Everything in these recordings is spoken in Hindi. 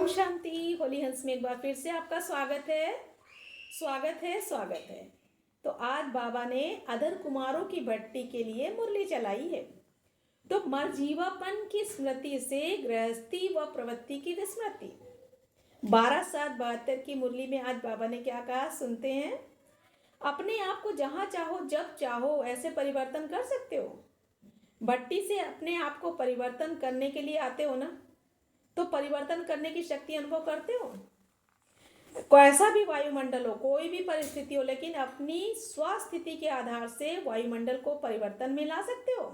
शांति। होली हंस में एक बार फिर से आपका स्वागत है। स्वागत है, स्वागत है। तो आज बाबा ने अधर कुमारों की भट्टी के लिए मुरली चलाई है। तो मरजीवापन की स्मृति से गृहस्थी व प्रवृत्ति की विस्मृति। 12/7/72 की मुरली में आज बाबा ने क्या कहा, सुनते हैं। अपने आप को जहाँ चाहो जब चाहो ऐसे परिवर्तन कर सकते हो। भट्टी से अपने आप को परिवर्तन करने के लिए आते हो ना, तो परिवर्तन करने की शक्ति अनुभव करते हो। कैसा भी वायुमंडल हो, कोई भी परिस्थिति हो, लेकिन अपनी स्वस्थिति के आधार से वायुमंडल को परिवर्तन में ला सकते हो।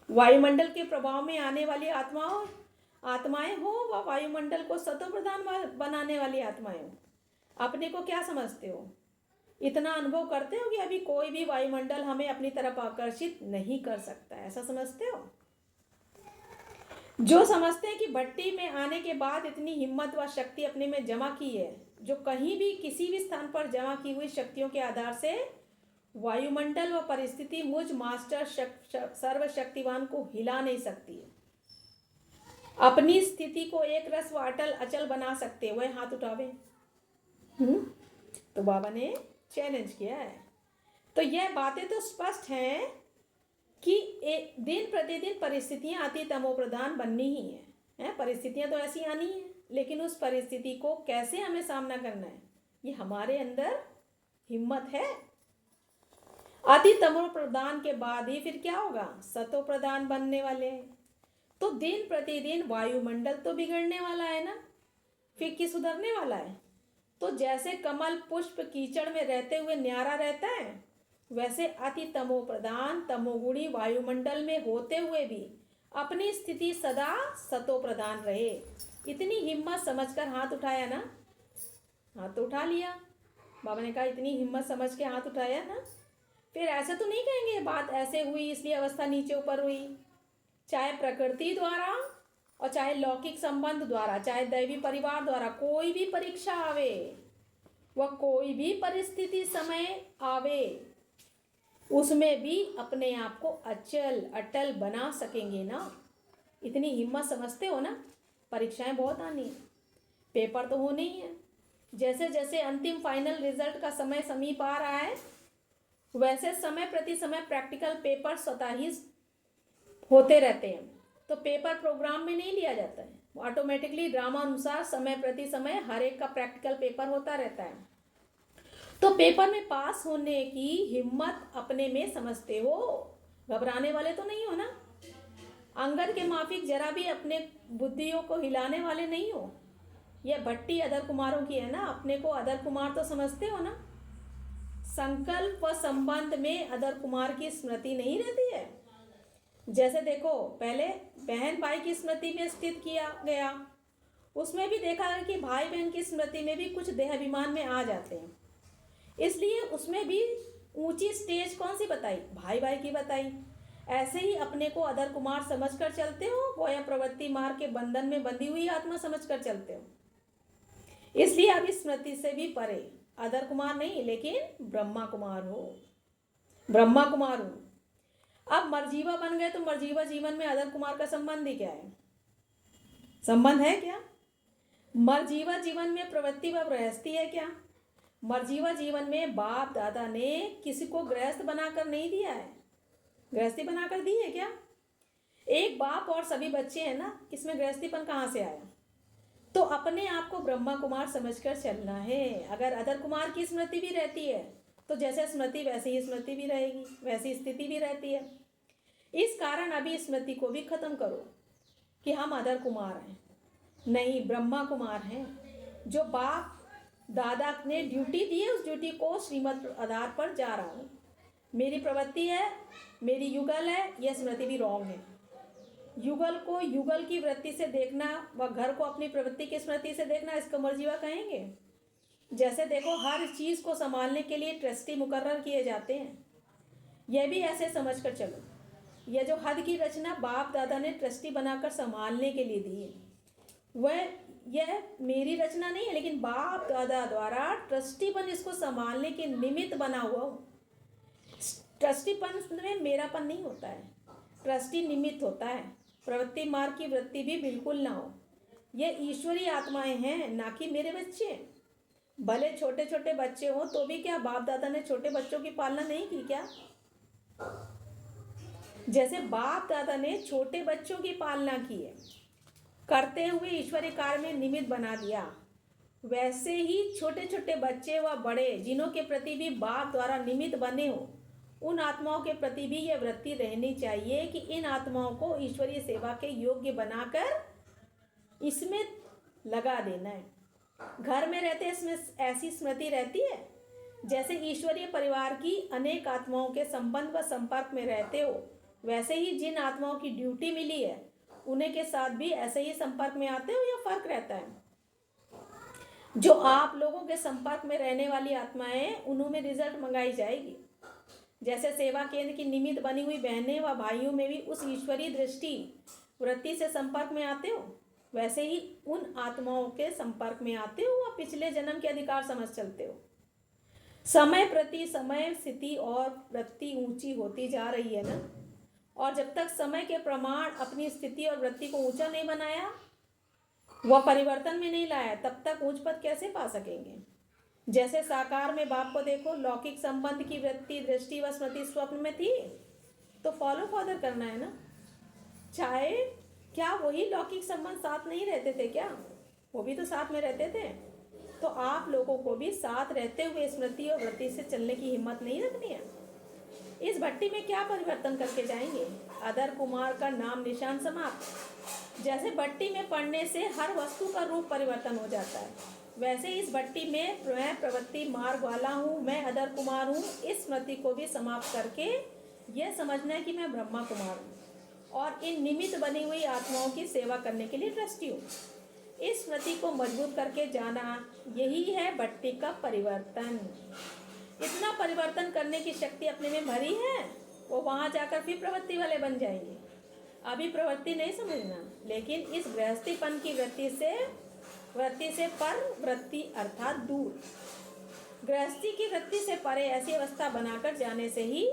वायुमंडल के प्रभाव में आने वाली आत्माएं हो व वायुमंडल को सतो प्रधान बनाने वाली आत्माएं हो, अपने को क्या समझते हो? इतना अनुभव करते हो कि अभी कोई भी वायुमंडल हमें अपनी तरफ आकर्षित नहीं कर सकता, ऐसा समझते हो? जो समझते हैं कि भट्टी में आने के बाद इतनी हिम्मत व शक्ति अपने में जमा की है, जो कहीं भी किसी भी स्थान पर जमा की हुई शक्तियों के आधार से वायुमंडल व परिस्थिति मुझ मास्टर सर्वशक्तिवान को हिला नहीं सकती है। अपनी स्थिति को एक रस व अटल अचल बना सकते, वह हाथ उठावे। तो बाबा ने चैलेंज किया है। तो यह बातें तो स्पष्ट हैं कि दिन प्रतिदिन परिस्थितियां अति तमो प्रधान बननी ही है। परिस्थितियां तो ऐसी आनी है, लेकिन उस परिस्थिति को कैसे हमें सामना करना है, ये हमारे अंदर हिम्मत है। अति तमो प्रधान के बाद ही फिर क्या होगा, सतो प्रधान बनने वाले हैं। तो दिन प्रतिदिन वायुमंडल तो बिगड़ने वाला है ना, फिर की सुधरने वाला है। तो जैसे कमल पुष्प कीचड़ में रहते हुए न्यारा रहता है, वैसे अति तमो प्रधान तमोगुणी वायुमंडल में होते हुए भी अपनी स्थिति सदा सतो प्रधान रहे। इतनी हिम्मत समझकर हाथ उठाया ना, हाथ तो उठा लिया। बाबा ने कहा इतनी हिम्मत समझ के हाथ उठाया ना, फिर ऐसे तो नहीं कहेंगे बात ऐसे हुई इसलिए अवस्था नीचे ऊपर हुई। चाहे प्रकृति द्वारा और चाहे लौकिक संबंध द्वारा, चाहे दैवी परिवार द्वारा कोई भी परीक्षा आवे, वह कोई भी परिस्थिति समय आवे, उसमें भी अपने आप को अचल अटल बना सकेंगे ना। इतनी हिम्मत समझते हो ना। परीक्षाएं बहुत आनी है, पेपर तो होने ही है। जैसे जैसे अंतिम फाइनल रिजल्ट का समय समीप आ रहा है, वैसे समय प्रति समय प्रैक्टिकल पेपर स्वतः ही होते रहते हैं। तो पेपर प्रोग्राम में नहीं लिया जाता है, ऑटोमेटिकली ड्रामा अनुसार समय प्रति समय हर एक का प्रैक्टिकल पेपर होता रहता है। तो पेपर में पास होने की हिम्मत अपने में समझते हो, घबराने वाले तो नहीं हो ना। अंगद के माफिक जरा भी अपने बुद्धियों को हिलाने वाले नहीं हो। यह भट्टी अधर कुमारों की है ना, अपने को अधर कुमार तो समझते हो ना। संकल्प व संबंध में अधर कुमार की स्मृति नहीं रहती है। जैसे देखो, पहले बहन भाई की स्मृति में स्थित किया गया, उसमें भी देखा है कि भाई बहन की स्मृति में भी कुछ देहाभिमान में आ जाते हैं, इसलिए उसमें भी ऊंची स्टेज कौन सी बताई, भाई भाई की बताई। ऐसे ही अपने को अधर कुमार समझकर चलते हो, गोया प्रवृत्ति मार्ग के बंधन में बंधी हुई आत्मा समझकर चलते हो। इसलिए अभी स्मृति से भी परे अधर कुमार नहीं, लेकिन ब्रह्मा कुमार हो, ब्रह्मा कुमार हो। अब मरजीवा बन गए तो मरजीवा जीवन में अधर कुमार का संबंध ही क्या है? संबंध है क्या? मरजीवा जीवन में प्रवृत्ति व गृहस्थी है क्या? मरजीवा जीवन में बाप दादा ने किसी को गृहस्थ बनाकर नहीं दिया है, गृहस्थी बनाकर दी है क्या? एक बाप और सभी बच्चे हैं ना, इसमें गृहस्थीपन कहाँ से आया? तो अपने आप को ब्रह्मा कुमार समझकर चलना है। अगर अधर कुमार की स्मृति भी रहती है तो जैसे स्मृति वैसे ही स्मृति भी रहेगी, वैसी स्थिति भी रहती है। इस कारण अभी स्मृति को भी खत्म करो कि हम अधर कुमार हैं, नहीं ब्रह्मा कुमार हैं। जो बाप दादा ने ड्यूटी दी है, उस ड्यूटी को श्रीमत आधार पर जा रहा हूँ। मेरी प्रवृत्ति है, मेरी युगल है, यह स्मृति भी रॉन्ग है। युगल को युगल की वृत्ति से देखना व घर को अपनी प्रवृत्ति की स्मृति से देखना, इसको मरजीवा कहेंगे। जैसे देखो, हर चीज को संभालने के लिए ट्रस्टी मुकर्रर किए जाते हैं, यह भी ऐसे समझकर चलो। यह जो हद की रचना बाप दादा ने ट्रस्टी बनाकर संभालने के लिए दी है, वह यह मेरी रचना नहीं है, लेकिन बाप दादा द्वारा ट्रस्टीपन इसको संभालने के निमित्त बना हुआ। ट्रस्टीपन में मेरापन नहीं होता है, ट्रस्टी निमित्त होता है। प्रवृत्ति मार्ग की वृत्ति भी बिल्कुल ना हो, ये ईश्वरीय आत्माएं हैं, ना कि मेरे बच्चे। भले छोटे छोटे बच्चे हों तो भी क्या बाप दादा ने छोटे बच्चों की पालना नहीं की क्या? जैसे बाप दादा ने छोटे बच्चों की पालना की है, करते हुए ईश्वरीय कार्य में निमित्त बना दिया, वैसे ही छोटे छोटे बच्चे व बड़े जिन्हों के प्रति भी बाप द्वारा निमित्त बने हो, उन आत्माओं के प्रति भी यह वृत्ति रहनी चाहिए कि इन आत्माओं को ईश्वरीय सेवा के योग्य बनाकर इसमें लगा देना है। घर में रहते इसमें ऐसी स्मृति रहती है, जैसे ईश्वरीय परिवार की अनेक आत्माओं के संबंध व संपर्क में रहते हो, वैसे ही जिन आत्माओं की ड्यूटी मिली है उन्हें के साथ भी ऐसे ही संपर्क में आते हो, या फर्क रहता है? जो आप लोगों के संपर्क में रहने वाली आत्माएं, उन्हों में रिजल्ट मंगाई जाएगी। जैसे सेवा केंद्र की निमित्त बनी हुई बहनें व भाइयों में भी उस ईश्वरीय दृष्टि वृत्ति से संपर्क में आते हो, वैसे ही उन आत्माओं के संपर्क में आते हो व पिछले जन्म के अधिकार समझ चलते हो। समय प्रति समय स्थिति और वृत्ति ऊंची होती जा रही है ना, और जब तक समय के प्रमाण अपनी स्थिति और वृत्ति को ऊंचा नहीं बनाया, वह परिवर्तन में नहीं लाया, तब तक ऊंच पद कैसे पा सकेंगे? जैसे साकार में बाप को देखो, लौकिक संबंध की वृत्ति दृष्टि व स्मृति स्वप्न में थी, तो फॉलो फादर करना है ना। चाहे क्या वही लौकिक संबंध साथ नहीं रहते थे क्या? वो भी तो साथ में रहते थे। तो आप लोगों को भी साथ रहते हुए स्मृति और वृत्ति से चलने की हिम्मत नहीं रखनी है। इस भट्टी में क्या परिवर्तन करके जाएंगे? अदर कुमार का नाम निशान समाप्त। जैसे भट्टी में पड़ने से हर वस्तु का रूप परिवर्तन हो जाता है, वैसे इस भट्टी में मैं प्रवृत्ति मार्ग वाला हूँ, मैं अदर कुमार हूँ, इस स्मृति को भी समाप्त करके यह समझना है कि मैं ब्रह्मा कुमार हूँ और इन निमित्त बनी हुई आत्माओं की सेवा करने के लिए ट्रस्टी हूँ। इस स्मृति को मजबूत करके जाना, यही है भट्टी का परिवर्तन। इतना परिवर्तन करने की शक्ति अपने में भरी है, वो वहाँ जाकर फिर प्रवृत्ति वाले बन जाएंगे। अभी प्रवृत्ति नहीं समझना, लेकिन इस गृहस्थीपन की वृत्ति से पर वृत्ति अर्थात दूर, गृहस्थी की वृत्ति से परे ऐसी अवस्था बनाकर जाने से ही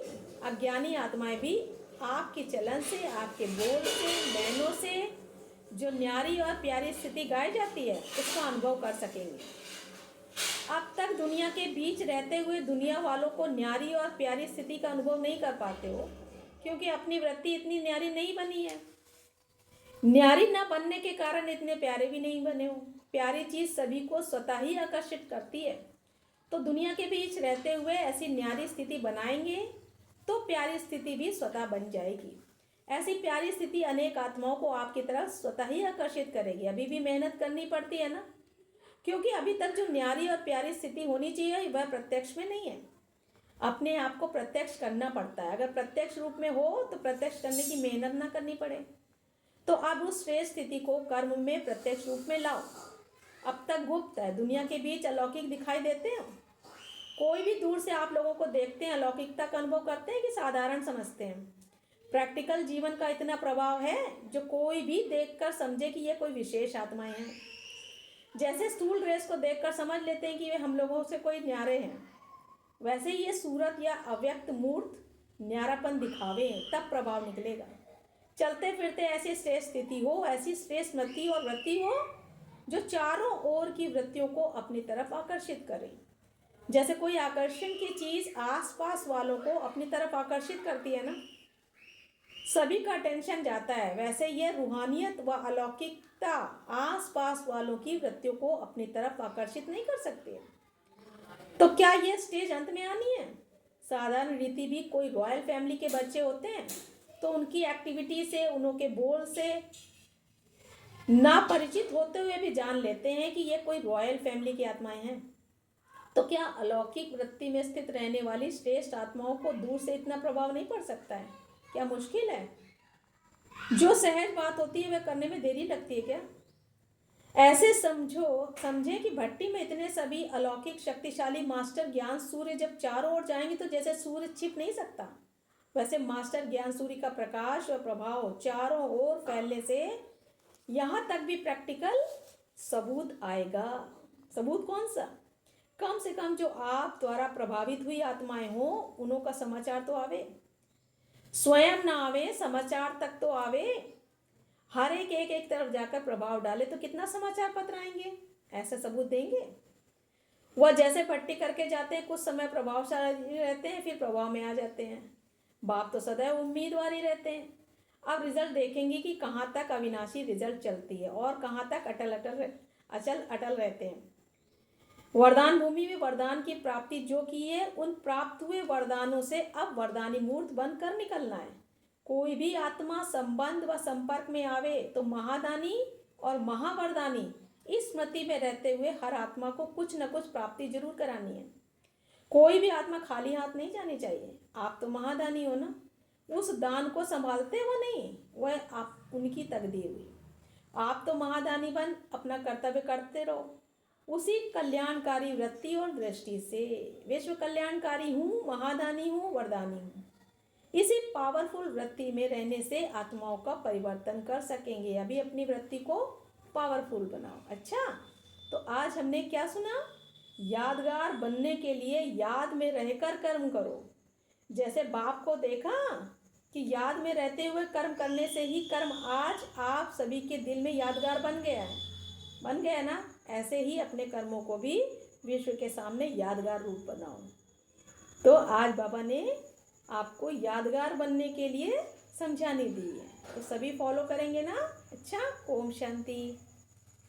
अज्ञानी आत्माएं भी आपके चलन से, आपके बोल से, नैनों से जो न्यारी और प्यारी स्थिति गाई जाती है, उसका अनुभव कर सकेंगे। अब तक दुनिया के बीच रहते हुए दुनिया वालों को न्यारी और प्यारी स्थिति का अनुभव नहीं कर पाते हो, क्योंकि अपनी वृत्ति इतनी न्यारी नहीं बनी है। न्यारी न बनने के कारण इतने प्यारे भी नहीं बने हो। प्यारी चीज सभी को स्वतः ही आकर्षित करती है, तो दुनिया के बीच रहते हुए ऐसी न्यारी स्थिति बनाएंगे तो प्यारी स्थिति भी स्वतः बन जाएगी। ऐसी प्यारी स्थिति अनेक आत्माओं को आपकी तरफ स्वतः ही आकर्षित करेगी। अभी भी मेहनत करनी पड़ती है ना, क्योंकि अभी तक जो न्यारी और प्यारी स्थिति होनी चाहिए वह प्रत्यक्ष में नहीं है। अपने आप को प्रत्यक्ष करना पड़ता है। अगर प्रत्यक्ष रूप में हो तो प्रत्यक्ष करने की मेहनत ना करनी पड़े। तो अब उस श्रेष्ठ स्थिति को कर्म में प्रत्यक्ष रूप में लाओ। अब तक गुप्त है, दुनिया के बीच अलौकिक दिखाई देते हैं। कोई भी दूर से आप लोगों को देखते हैं, अलौकिकता का अनुभव करते हैं कि साधारण समझते हैं? प्रैक्टिकल जीवन का इतना प्रभाव है जो कोई भी देखकर समझे कि ये कोई विशेष आत्माएं हैं। जैसे स्थूल ड्रेस को देखकर समझ लेते हैं कि वे हम लोगों से कोई न्यारे हैं, वैसे ही ये सूरत या अव्यक्त मूर्त न्यारापन दिखावे, तब प्रभाव निकलेगा। चलते फिरते ऐसी श्रेष्ठ स्थिति हो, ऐसी श्रेष्ठ स्मृति और वृत्ति हो जो चारों ओर की वृत्तियों को अपनी तरफ आकर्षित करे। जैसे कोई आकर्षण की चीज आसपास वालों को अपनी तरफ आकर्षित करती है ना, सभी का टेंशन जाता है, वैसे यह रूहानियत व अलौकिकता आसपास वालों की वृत्तियों को अपनी तरफ आकर्षित नहीं कर सकती। तो क्या यह स्टेज अंत में आनी है? साधारण रीति भी कोई रॉयल फैमिली के बच्चे होते हैं तो उनकी एक्टिविटी से, उनके बोल से ना परिचित होते हुए भी जान लेते हैं कि ये कोई रॉयल फैमिली की आत्माएं हैं। तो क्या अलौकिक वृत्ति में स्थित रहने वाली श्रेष्ठ आत्माओं को दूर से इतना प्रभाव नहीं पड़ सकता है? क्या मुश्किल है? जो सहज बात होती है वह करने में देरी लगती है क्या? ऐसे समझे कि भट्टी में इतने सभी अलौकिक शक्तिशाली मास्टर ज्ञान सूर्य जब चारों ओर जाएंगे तो जैसे सूर्य छिप नहीं सकता, वैसे मास्टर ज्ञान सूर्य का प्रकाश और प्रभाव चारों ओर फैलने से यहाँ तक भी प्रैक्टिकल सबूत आएगा। सबूत कौन सा? कम से कम जो आप द्वारा प्रभावित हुई आत्माएं हो, उन्हों का समाचार तो आवे। स्वयं ना आवे, समाचार तक तो आवे। हर एक तरफ जाकर प्रभाव डाले तो कितना समाचार पत्र आएंगे, ऐसे सबूत देंगे। वह जैसे पट्टी करके जाते हैं, कुछ समय प्रभावशाली रहते हैं, फिर प्रभाव में आ जाते हैं। बाप तो सदैव उम्मीदवार ही रहते हैं। अब रिजल्ट देखेंगे कि कहाँ तक अविनाशी रिजल्ट चलती है और कहाँ तक अटल रहते हैं। वरदान भूमि में वरदान की प्राप्ति जो की है, उन प्राप्त हुए वरदानों से अब वरदानी मूर्त बनकर निकलना है। कोई भी आत्मा संबंध व संपर्क में आवे तो महादानी और महावरदानी इस स्मृति में रहते हुए हर आत्मा को कुछ न कुछ प्राप्ति जरूर करानी है। कोई भी आत्मा खाली हाथ नहीं जानी चाहिए। आप तो महादानी हो ना, उस दान को संभालते हो नहीं, वह आप उनकी तकदीर हुई। आप तो महादानी बन अपना कर्तव्य करते रहो उसी कल्याणकारी वृत्ति और दृष्टि से। विश्व कल्याणकारी हूँ, महादानी हूँ, वरदानी हूँ। इसी पावरफुल वृत्ति में रहने से आत्माओं का परिवर्तन कर सकेंगे। अभी अपनी वृत्ति को पावरफुल बनाओ। अच्छा, तो आज हमने क्या सुना? यादगार बनने के लिए याद में रहकर कर्म करो। जैसे बाप को देखा कि याद में रहते हुए कर्म करने से ही कर्म आज आप सभी के दिल में यादगार बन गया ना। ऐसे ही अपने कर्मों को भी विश्व के सामने यादगार रूप बनाओ। तो आज बाबा ने आपको यादगार बनने के लिए समझाने दी है, तो सभी फॉलो करेंगे ना। अच्छा, ओम शांति।